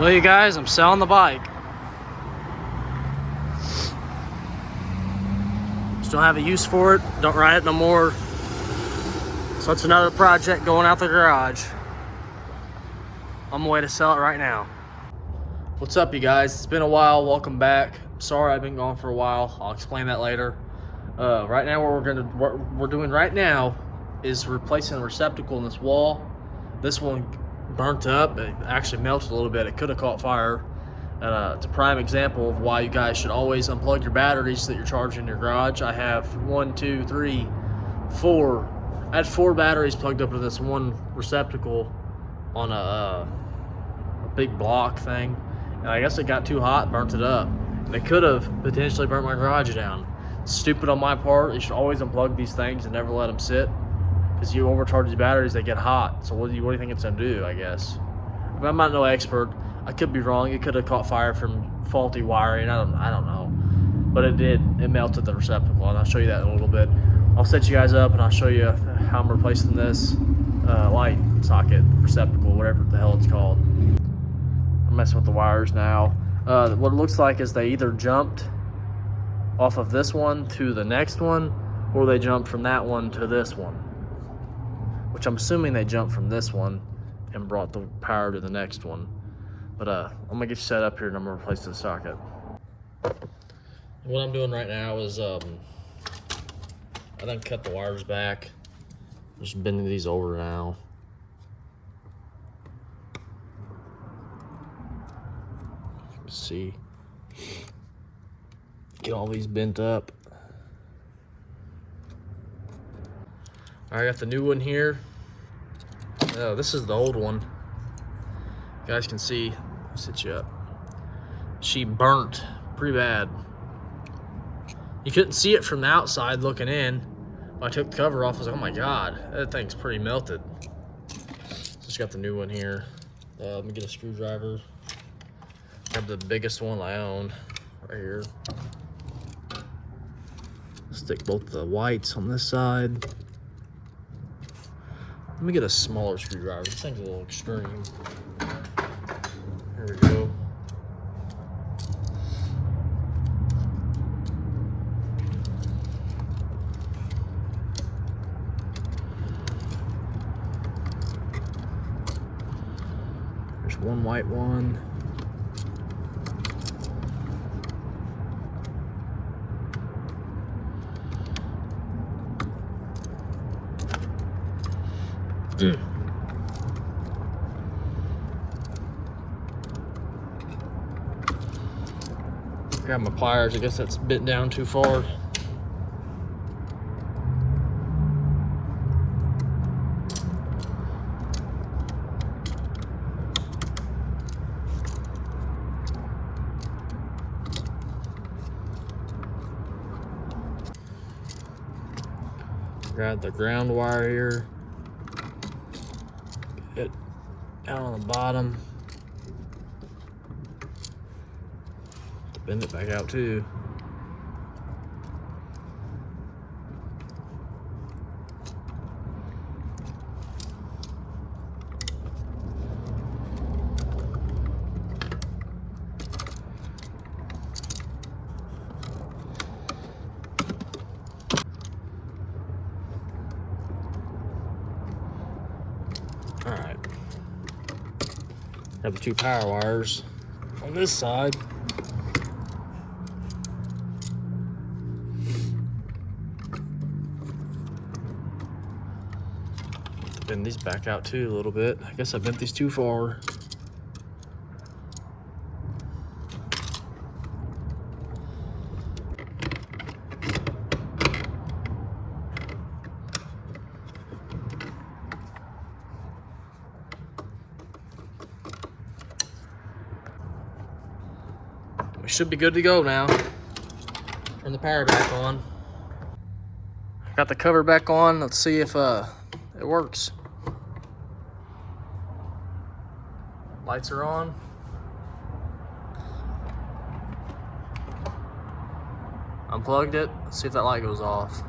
Well, you guys, I'm selling the bike. Just don't have a use for it. Don't ride it no more. So it's another project going out the garage. I'm on my way to sell it right now. What's up, you guys? It's been a while. Welcome back. Sorry I've been gone for a while. I'll explain that later. Right now, what we're doing right now is replacing the receptacle in this wall. This one burnt up. It actually melted a little bit. It could have caught fire. It's a prime example of why you guys should always unplug your batteries that you're charging in your garage. I have 1, 2, 3, 4. I had 4 batteries plugged up into this one receptacle on a big block thing, and I guess it got too hot and burnt it up. And it could have potentially burnt my garage down. Stupid on my part. You should always unplug these things and never let them sit, because you overcharge these batteries, they get hot. So what do you think it's gonna do? I guess. I mean, I'm not no expert. I could be wrong. It could have caught fire from faulty wiring. I don't know. But it did. It melted the receptacle, and I'll show you that in a little bit. I'll set you guys up, and I'll show you how I'm replacing this light socket receptacle, whatever the hell it's called. I'm messing with the wires now. What it looks like is they either jumped off of this one to the next one, or they jumped from that one to this one. Which I'm assuming they jumped from this one and brought the power to the next one. But I'm gonna get you set up here and I'm gonna replace the socket. What I'm doing right now is I done cut the wires back. Just bending these over now. Let's see. Get all these bent up. I got the new one here. Oh, this is the old one. You guys can see, I'll sit you up. She burnt pretty bad. You couldn't see it from the outside looking in. When I took the cover off, I was like, oh my God, that thing's pretty melted. Just got the new one here. Let me get a screwdriver. Grab the biggest one I own right here. Stick both the whites on this side. Let me get a smaller screwdriver. This thing's a little extreme. There we go. There's one white one. Grab my pliers. I guess that's bent down too far. Grab the ground wire here. Get it down on the bottom. Bend it back out too. All right. Have the 2 power wires on this side. Bend these back out too a little bit. I guess I bent these too far. We should be good to go now. Turn the power back on. Got the cover back on. Let's see if it works. Lights are on. Unplugged it. Let's see if that light goes off.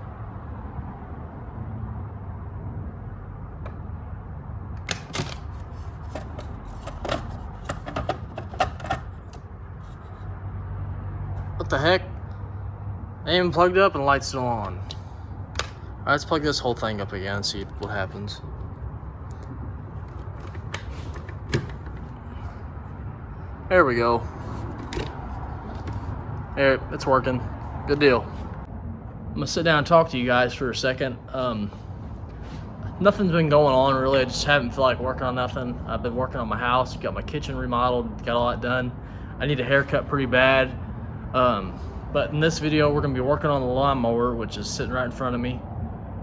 What the heck? They ain't even plugged up and the light's still on. Alright, let's plug this whole thing up again and see what happens. There we go. There, it's working. Good deal. I'm gonna sit down and talk to you guys for a second. Nothing's been going on really. I just haven't felt like working on nothing. I've been working on my house, got my kitchen remodeled, got all that done. I need a haircut pretty bad. But in this video, we're gonna be working on the lawnmower, which is sitting right in front of me.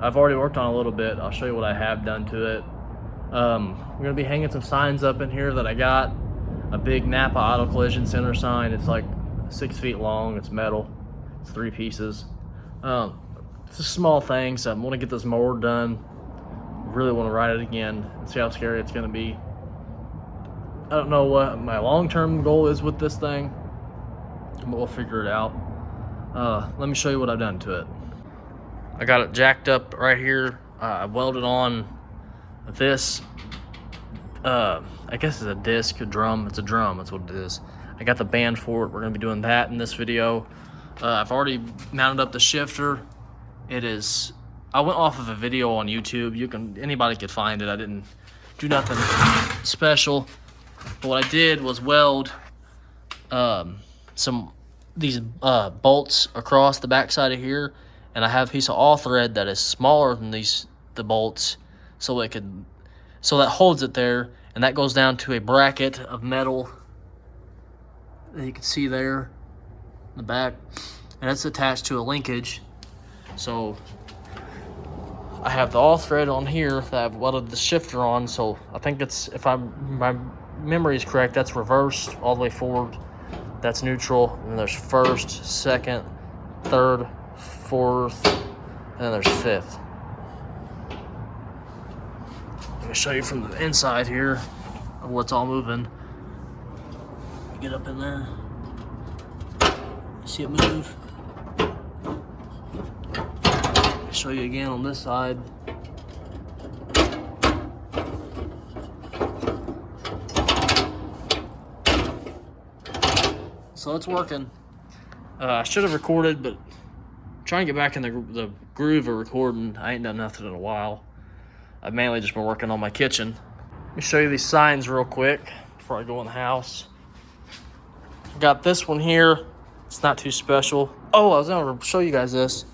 I've already worked on it a little bit. I'll show you what I have done to it. We're gonna be hanging some signs up in here that I got. A big Napa Auto Collision Center sign. It's like 6 feet long. It's metal. It's 3 pieces. It's a small thing, so I want to get this mower done. Really want to ride it again and see how scary it's gonna be. I don't know what my long-term goal is with this thing, but we'll figure it out. Let me show you what I've done to it. I got it jacked up right here. I welded on this, I guess it's a disc, a drum. It's a drum, that's what it is. I got the band for it. We're gonna be doing that in this video. I've already mounted up the shifter. I went off of a video on YouTube. Anybody could find it. I didn't do nothing special. But what I did was weld these bolts across the backside of here, and I have a piece of all thread that is smaller than the bolts, so that holds it there, and that goes down to a bracket of metal that you can see there in the back, and it's attached to a linkage. So I have the all thread on here that I've welded the shifter on, so I think it's, if my memory is correct, that's reversed all the way forward. That's neutral, and then there's first, second, third, fourth, and then there's fifth. Let me show you from the inside here of what's all moving. Get up in there. See it move. Show you again on this side. So it's working. I should have recorded, but I'm trying to get back in the groove of recording. I ain't done nothing in a while. I've mainly just been working on my kitchen. Let me show you these signs real quick before I go in the house. Got this one here. It's not too special. Oh, I was going to show you guys this.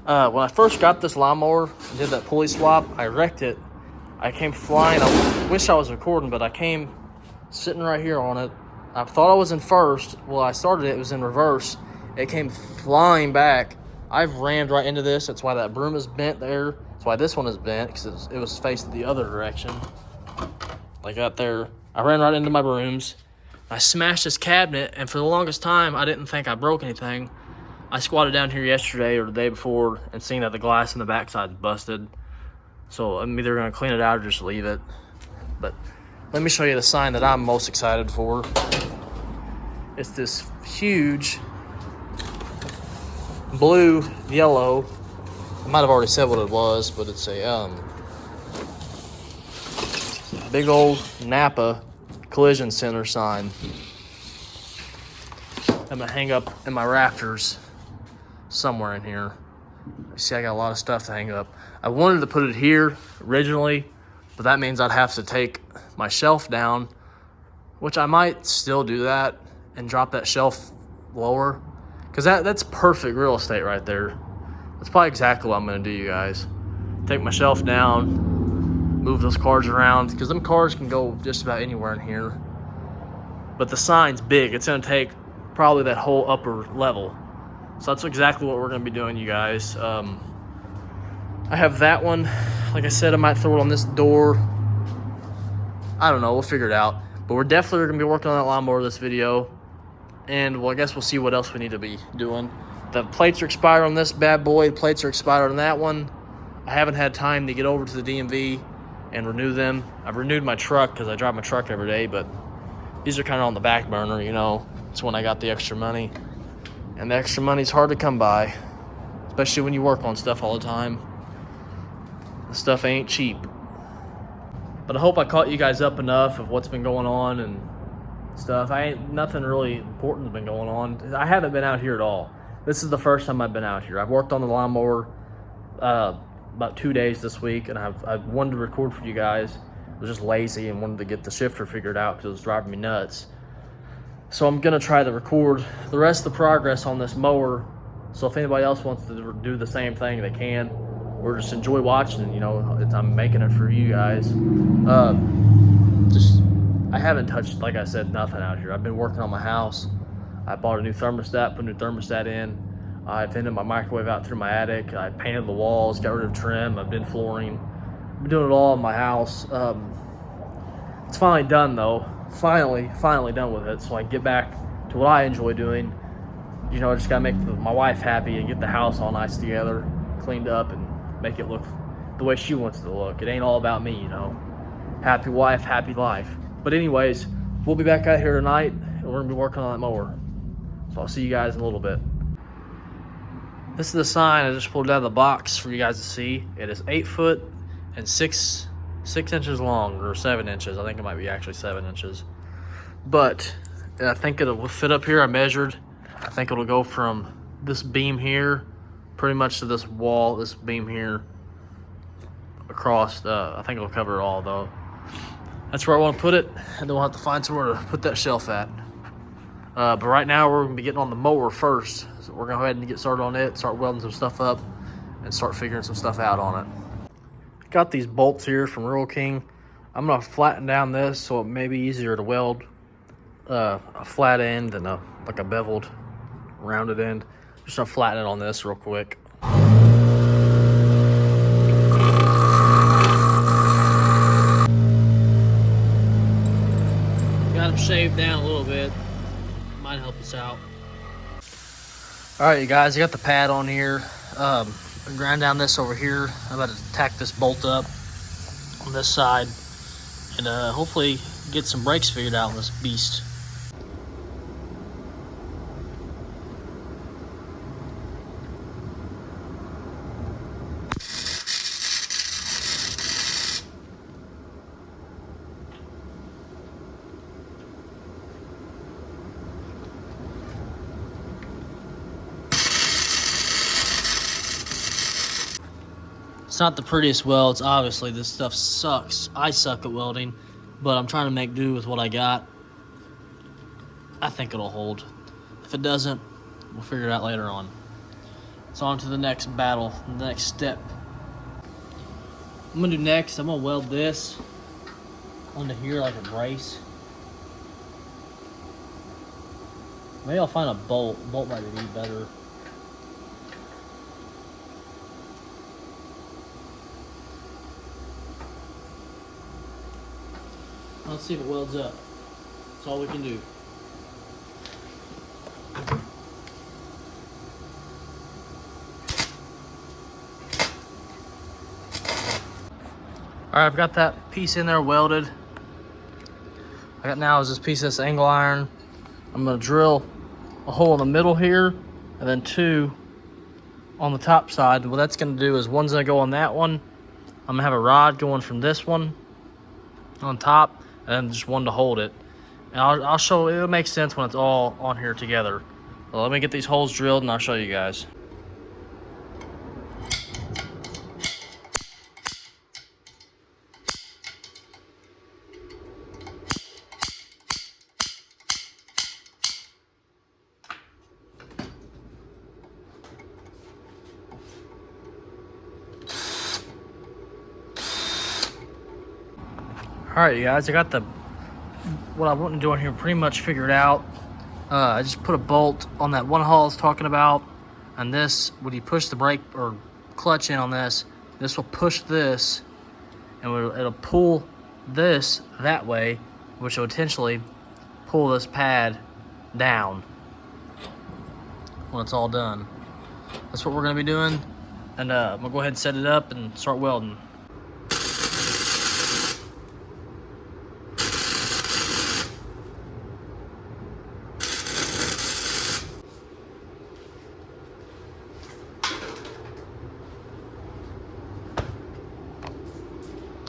When I first got this lawnmower and did that pulley swap, I wrecked it. I came flying. I wish I was recording, but I came sitting right here on it. I thought I was in first. Well, I started it was in reverse. It came flying back. I've rammed right into this. That's why that broom is bent there. That's why this one is bent, because it was faced the other direction. Like that there. I ran right into my brooms. I smashed this cabinet, and for the longest time, I didn't think I broke anything. I squatted down here yesterday or the day before and seen that the glass in the backside is busted. So I'm either going to clean it out or just leave it. But let me show you the sign that I'm most excited for. It's this huge blue, yellow. I might have already said what it was, but it's a big old Napa Collision Center sign. I'm gonna hang up in my rafters somewhere in here. See, I got a lot of stuff to hang up. I wanted to put it here originally, but that means I'd have to take my shelf down, which I might still do that and drop that shelf lower, because that's perfect real estate right there. That's probably exactly what I'm gonna do, you guys. Take my shelf down, move those cars around, because them cars can go just about anywhere in here. But the sign's big. It's gonna take probably that whole upper level. So that's exactly what we're gonna be doing, you guys. I have that one. Like I said, I might throw it on this door. I don't know, we'll figure it out. But we're definitely gonna be working on that lawnmower this video. And well, I guess we'll see what else we need to be doing. The plates are expired on this bad boy. The plates are expired on that one. I haven't had time to get over to the DMV and renew them. I've renewed my truck because I drive my truck every day, but these are kind of on the back burner, you know. It's when I got the extra money. And the extra money's hard to come by, especially when you work on stuff all the time. The stuff ain't cheap. But I hope I caught you guys up enough of what's been going on and stuff. Nothing really important has been going on. I haven't been out here at all. This is the first time I've been out here. I've worked on the lawnmower about 2 days this week, and I've wanted to record for you guys. I was just lazy and wanted to get the shifter figured out because it was driving me nuts. So I'm gonna try to record the rest of the progress on this mower. So if anybody else wants to do the same thing, they can. Or just enjoy watching. You know, I'm making it for you guys. I haven't touched, like I said, nothing out here. I've been working on my house. I bought a new thermostat, put a new thermostat in. I vented my microwave out through my attic. I painted the walls, got rid of trim. I've been flooring. I've been doing it all in my house. It's finally done though. Finally done with it. So I can get back to what I enjoy doing. You know, I just gotta make my wife happy and get the house all nice together, cleaned up, and make it look the way she wants it to look. It ain't all about me, you know. Happy wife, happy life. But anyways, we'll be back out here tonight, and we're gonna be working on that mower. So I'll see you guys in a little bit. This is the sign I just pulled out of the box for you guys to see. It is 8 foot and 6 inches long, or 7 inches. I think it might be actually 7 inches. But I think it'll fit up here. I measured. I think it'll go from this beam here pretty much to this wall, this beam here, across. I think it'll cover it all though. That's where I want to put it, and then we'll have to find somewhere to put that shelf at. But right now we're going to be getting on the mower first. So we're going to go ahead and get started on it, start welding some stuff up, and start figuring some stuff out on it. Got these bolts here from Rural King. I'm going to flatten down this so it may be easier to weld a flat end than like a beveled rounded end. Just going to flatten it on this real quick. Got them shaved down a little bit. Might help us out. All right, you guys, I got the pad on here. Grind down this over here. I'm about to tack this bolt up on this side and hopefully get some brakes figured out on this beast. It's not the prettiest welds, obviously. This stuff sucks. I suck at welding, but I'm trying to make do with what I got. I think it'll hold. If it doesn't, we'll figure it out later on. So on to the next battle, the next step. I'm gonna do next, I'm gonna weld this onto here like a brace. Maybe I'll find a bolt. Bolt might be better. Let's see if it welds up. That's all we can do. All right, I've got that piece in there welded. I got now is this piece of this angle iron. I'm gonna drill a hole in the middle here, and then 2 on the top side. What that's gonna do is one's gonna go on that one. I'm gonna have a rod going from this one on top, and just one to hold it. And I'll show, it'll make sense when it's all on here together. Well, let me get these holes drilled and I'll show you guys. All right, you guys, I got what I want to do on here pretty much figured out. I just put a bolt on that one hole I was talking about, and this, when you push the brake or clutch in on this will push this, and it'll pull this that way, which will potentially pull this pad down when it's all done. That's what we're gonna be doing, and I'm gonna go ahead and set it up and start welding.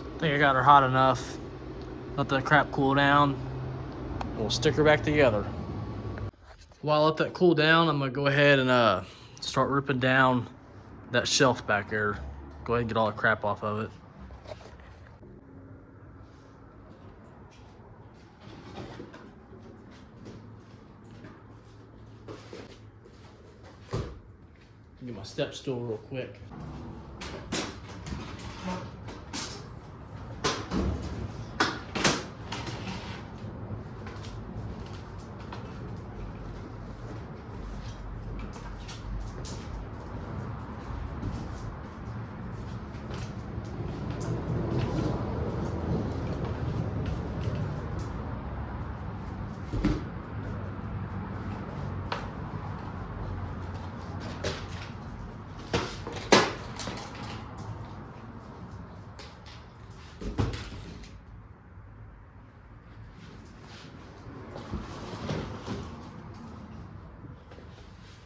I think I got her hot enough. Let the crap cool down. We'll stick her back together. While I let that cool down, I'm gonna go ahead and start ripping down that shelf back there. Go ahead and get all the crap off of it. Get my step stool real quick.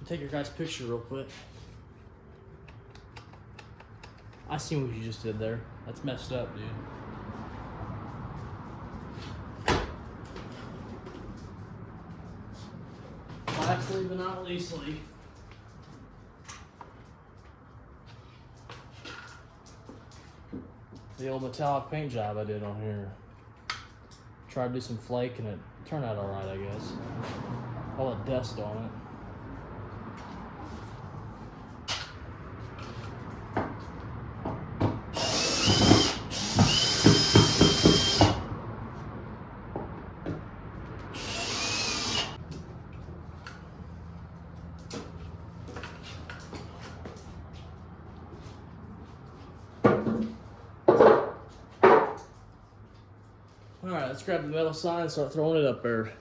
Take your guys' picture real quick. I seen what you just did there. That's messed up, dude. Lastly but not leastly, the old metallic paint job I did on here. Tried to do some flake and it turned out alright, I guess. All the dust on it. Alright, let's grab the metal sign and start throwing it up there.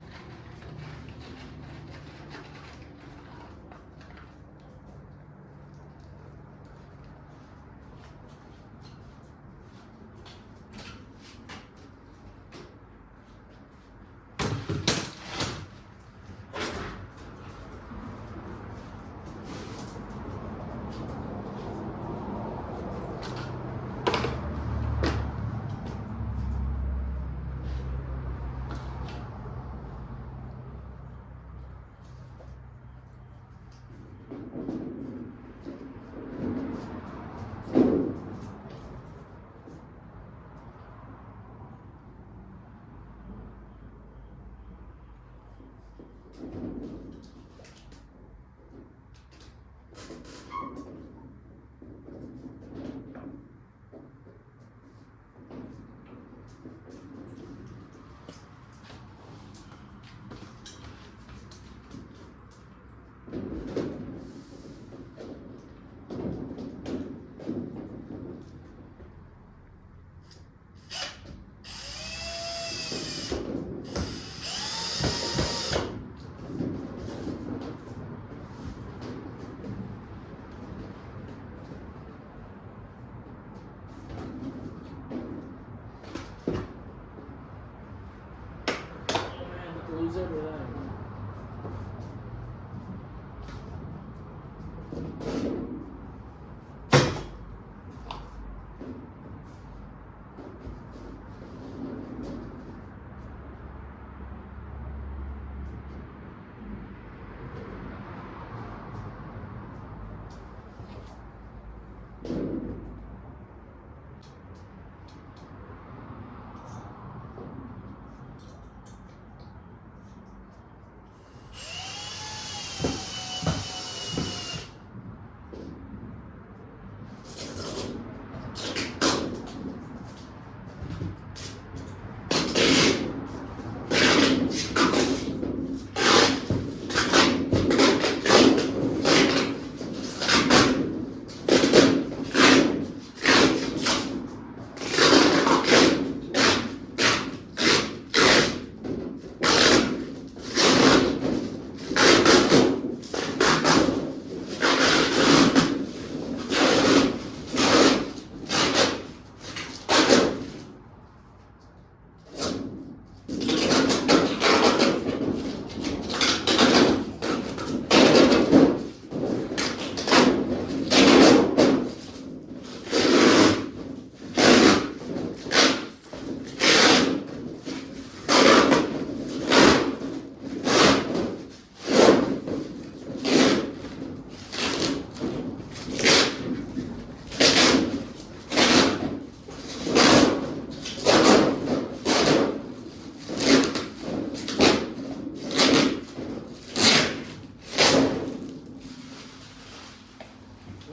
Lose everything.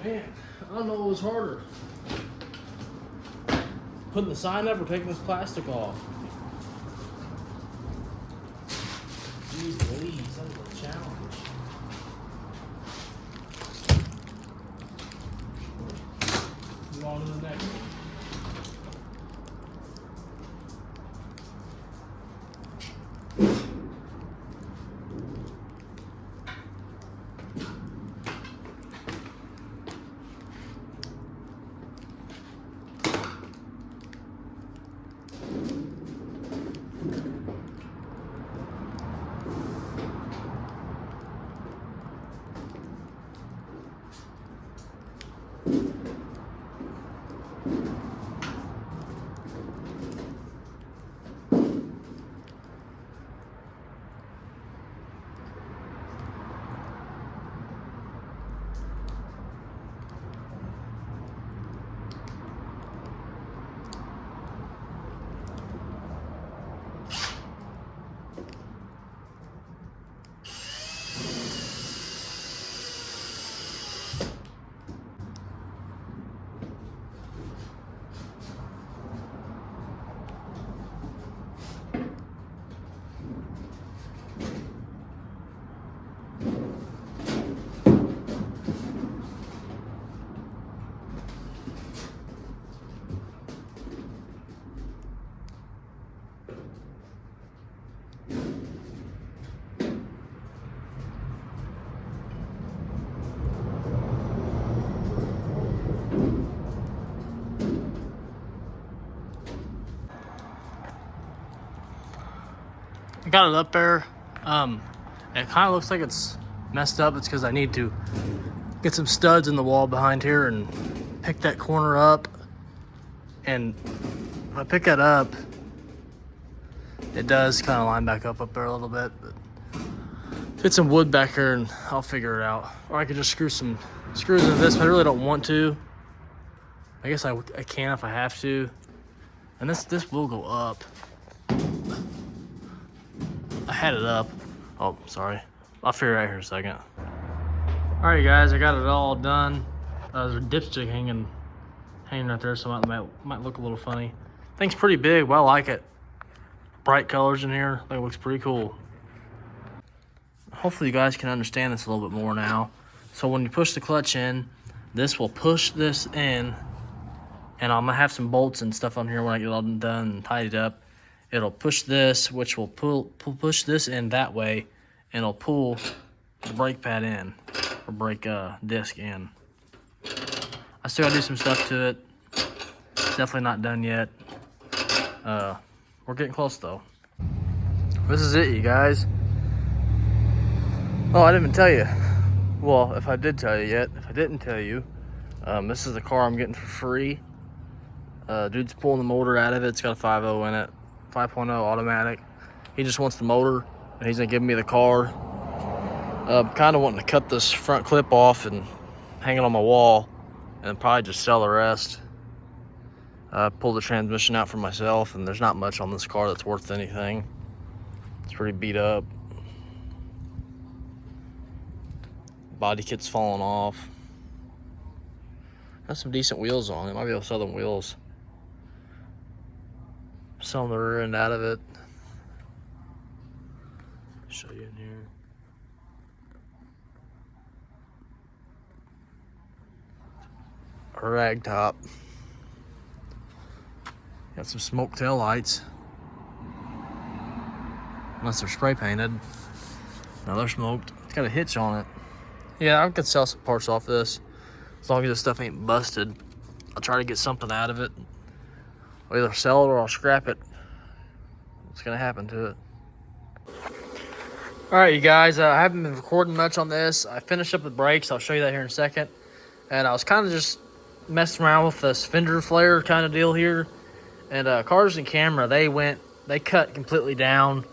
Man, I don't know what was harder. Putting the sign up or taking this plastic off? Jeez Louise, that was a challenge. Move on to the next one. I got it up there. It kind of looks like it's messed up. It's because I need to get some studs in the wall behind here and pick that corner up. And if I pick that up, it does kind of line back up there a little bit. But get some wood back here and I'll figure it out. Or I could just screw some screws into this, but I really don't want to. I guess I can if I have to. And this will go up. I had it up. Oh, sorry. I'll figure it out here in a second. All right, guys, I got it all done. There's a dipstick hanging right there, so it might look a little funny. Thing's pretty big, but I like it. Bright colors in here. I think it looks pretty cool. Hopefully you guys can understand this a little bit more now. So when you push the clutch in, this will push this in, and I'm gonna have some bolts and stuff on here when I get it all done and tidied up. It'll push this, which will push this in that way, and it'll pull the brake pad in, or brake disc in. I still gotta do some stuff to it. It's definitely not done yet. We're getting close though. This is it, you guys. Oh, I didn't even tell you. Well, if I did tell you yet, if I didn't tell you, this is the car I'm getting for free. Dude's pulling the motor out of it. It's got a 5.0 in it. 5.0 automatic. He just wants the motor and he's gonna give me the car. Kind of wanting to cut this front clip off and hang it on my wall and probably just sell the rest. Pull the transmission out for myself, and there's not much on this car that's worth anything. It's pretty beat up. Body kit's falling off. Got some decent wheels on it. Might be able to sell them wheels. Selling the rear end out of it. Show you in here. A rag top. Got some smoke tail lights. Unless they're spray painted. No, they're smoked. It's got a hitch on it. Yeah, I could sell some parts off this. As long as this stuff ain't busted. I'll try to get something out of it. I'll either sell it or I'll scrap it. What's gonna happen to it? All right, you guys, I haven't been recording much on this. I finished up the brakes. I'll show you that here in a second. And I was kind of just messing around with this fender flare kind of deal here. And Cars and Camera, they cut completely down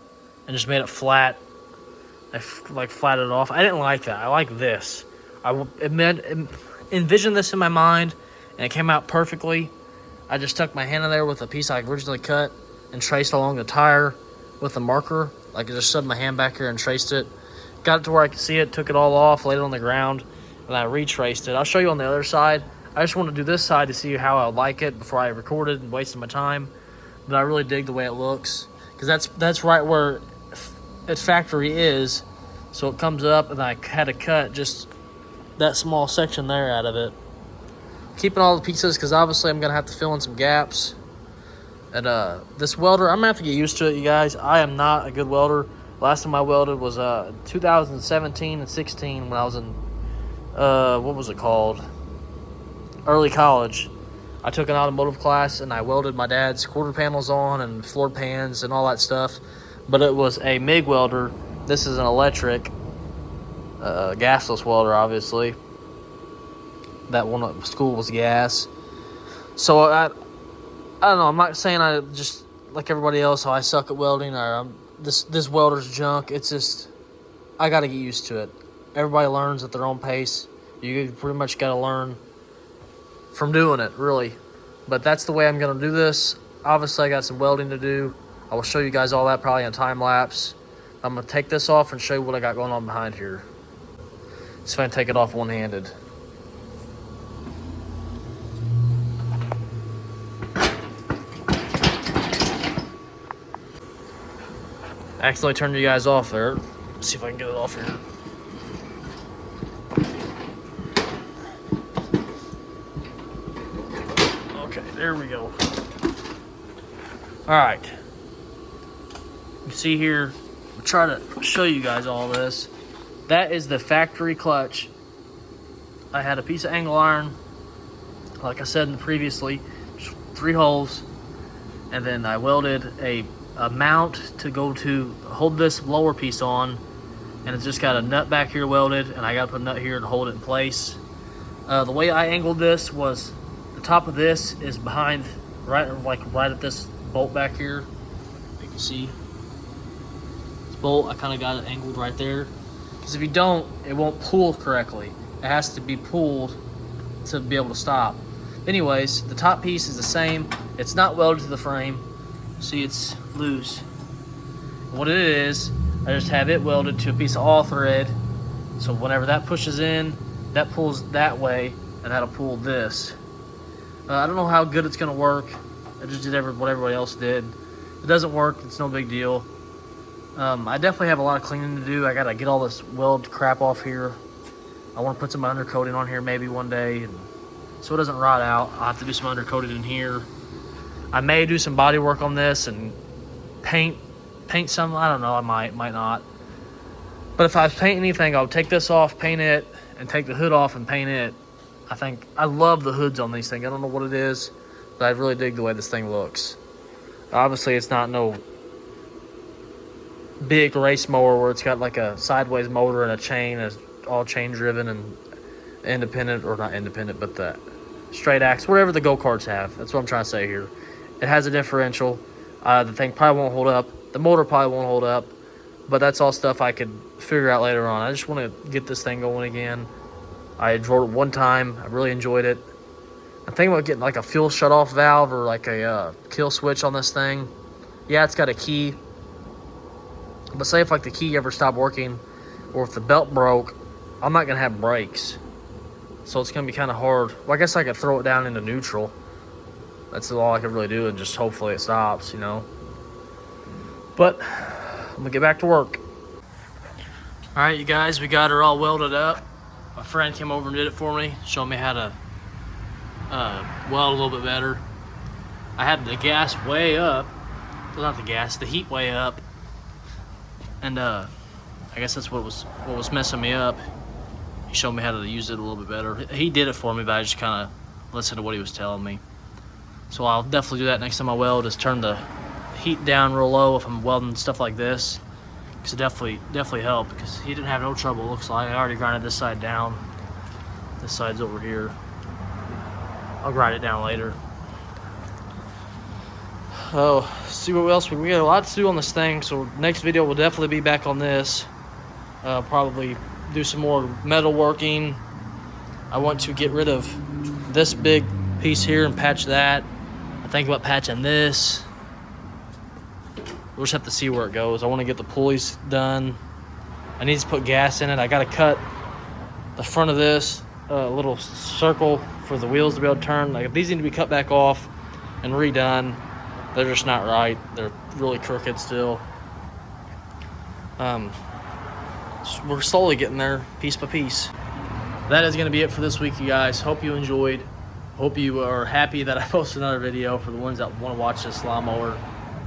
and just made it flat. They like flatted it off. I didn't like that. I like this. Envisioned this in my mind, and it came out perfectly. I just stuck my hand in there with a piece I originally cut and traced along the tire with a marker. Like I just shoved my hand back here and traced it. Got it to where I could see it, took it all off, laid it on the ground, and I retraced it. I'll show you on the other side. I just want to do this side to see how I like it before I recorded and wasted my time. But I really dig the way it looks, because that's right where its factory is. So it comes up, and I had to cut just that small section there out of it. Keeping all the pieces, because obviously I'm going to have to fill in some gaps. And this welder, I'm going to have to get used to it, you guys. I am not a good welder. Last time I welded was 2017 and 16 when I was in, what was it called? Early college. I took an automotive class, and I welded my dad's quarter panels on and floor pans and all that stuff. But it was a MIG welder. This is an electric, gasless welder, obviously. That one at school was gas. So I don't know. I'm not saying I just like everybody else, how I suck at welding, or this welder's junk. It's just, I got to get used to it. Everybody learns at their own pace. You pretty much got to learn from doing it, really. But that's the way I'm going to do this. Obviously, I got some welding to do. I will show you guys all that probably on time lapse. I'm going to take this off and show you what I got going on behind here. So I'm going to take it off one-handed. Accidentally turned you guys off there. Let's see if I can get it off here. Okay, there we go. Alright. You see here, I'll try to show you guys all this. That is the factory clutch. I had a piece of angle iron, like I said previously, 3 holes, and then I welded a mount to go to hold this lower piece on, and it's just got a nut back here welded, and I got to put a nut here to hold it in place. The way I angled this was the top of this is behind right at this bolt back here. You can see this bolt, I kind of got it angled right there, because if you don't, it won't pull correctly. It has to be pulled to be able to stop. Anyways, the top piece is the same. It's not welded to the frame. See, it's loose. What it is, I just have it welded to a piece of all thread, so whenever that pushes in, that pulls that way, and that'll pull this. I don't know how good it's gonna work. I just did what everybody else did. If it doesn't work, it's no big deal. I definitely have a lot of cleaning to do. I gotta get all this weld crap off here. I want to put some undercoating on here maybe one day, and so it doesn't rot out. I'll have to do some undercoating in here. I may do some body work on this and paint some. I don't know, I might not. But if I paint anything, I'll take this off, paint it, and take the hood off and paint it. I love the hoods on these things. I don't know what it is, but I really dig the way this thing looks. Obviously, it's not no big race mower where it's got like a sideways motor and a chain, it's all chain driven and independent, or not independent, but the straight axe, whatever the go-karts have. That's what I'm trying to say here. It has a differential. The thing probably won't hold up. The motor probably won't hold up, but that's all stuff I could figure out later on. I just want to get this thing going again. I drove it one time. I really enjoyed it. I'm thinking about getting like a fuel shut-off valve or like a kill switch on this thing. Yeah, it's got a key. But say if like the key ever stopped working, or if the belt broke, I'm not going to have brakes. So it's going to be kind of hard. Well, I guess I could throw it down into neutral. That's all I could really do, and just hopefully it stops, you know. But I'm going to get back to work. All right, you guys, we got her all welded up. My friend came over and did it for me, showing me how to weld a little bit better. I had the gas way up. Well, not the gas, the heat way up. And I guess that's what was messing me up. He showed me how to use it a little bit better. He did it for me, but I just kind of listened to what he was telling me. So I'll definitely do that next time I weld, is turn the heat down real low if I'm welding stuff like this. Because it definitely helped, because he didn't have no trouble, it looks like. I already grinded this side down. This side's over here. I'll grind it down later. Oh, see what else we got a lot to do on this thing, so next video will definitely be back on this. Probably do some more metal working. I want to get rid of this big piece here and patch that. I think about patching this. We'll just have to see where it goes. I want to get the pulleys done. I need to put gas in it. I got to cut the front of this, a little circle for the wheels to be able to turn. Like, if these need to be cut back off and redone, they're just not right. They're really crooked still. So we're slowly getting there, piece by piece. That is going to be it for this week, you guys. Hope you enjoyed. Hope you are happy that I posted another video for the ones that want to watch this lawnmower.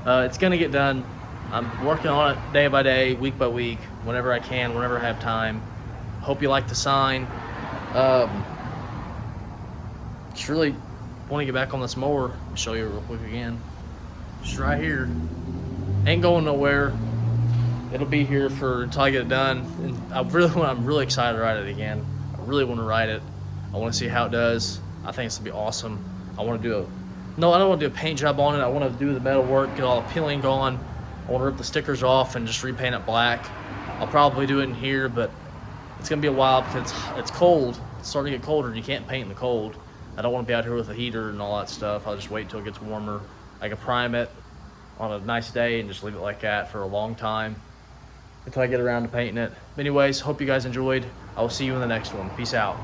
It's going to get done. I'm working on it day by day, week by week, whenever I can, whenever I have time. Hope you like the sign. Just really want to get back on this mower. I'll show you real quick again. Just right here. Ain't going nowhere. It'll be here for until I get it done. And I'm really excited to ride it again. I really want to ride it. I want to see how it does. I think it's gonna be awesome. I want to do I don't want to do a paint job on it. I want to do the metal work, get all the peeling gone. I want to rip the stickers off and just repaint it black. I'll probably do it in here, but it's gonna be a while because it's cold. It's starting to get colder and you can't paint in the cold. I don't want to be out here with a heater and all that stuff. I'll just wait until it gets warmer. I can prime it on a nice day and just leave it like that for a long time until I get around to painting it. Anyways, hope you guys enjoyed. I will see you in the next one. Peace out.